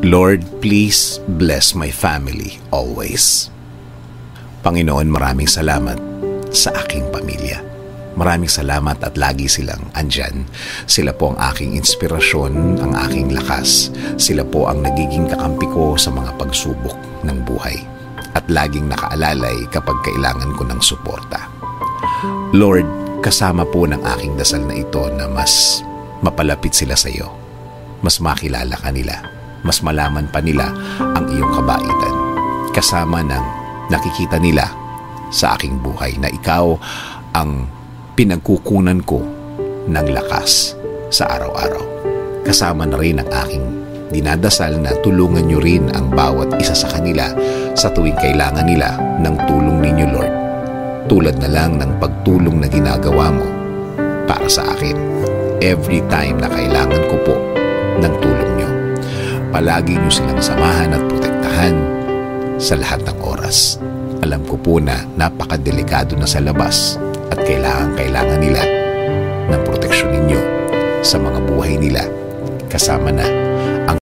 Lord, please bless my family always. Panginoon, maraming salamat sa aking pamilya. Maraming salamat at lagi silang andyan. Sila po ang aking inspirasyon, ang aking lakas. Sila po ang nagiging kakampi ko sa mga pagsubok ng buhay. At laging nakaalalay kapag kailangan ko ng suporta. Lord, kasama po ng aking dasal na ito na mas mapalapit sila sa iyo. Mas makilala ka nila. Mas malaman pa nila ang iyong kabaitan. Kasama ng nakikita nila sa aking buhay na ikaw ang pinagkukunan ko ng lakas sa araw-araw. Kasama na rin ang aking dinadasal na tulungan niyo rin ang bawat isa sa kanila sa tuwing kailangan nila ng tulong ninyo, Lord. Tulad na lang ng pagtulong na ginagawa mo para sa akin. Every time na kailangan ko po ng tulong niyo. Palagi niyo silang samahan at protektahan sa lahat ng oras. Alam ko po na napakadelikado na sa labas at kailangan nila ng proteksyon ninyo sa mga buhay nila. Kasama na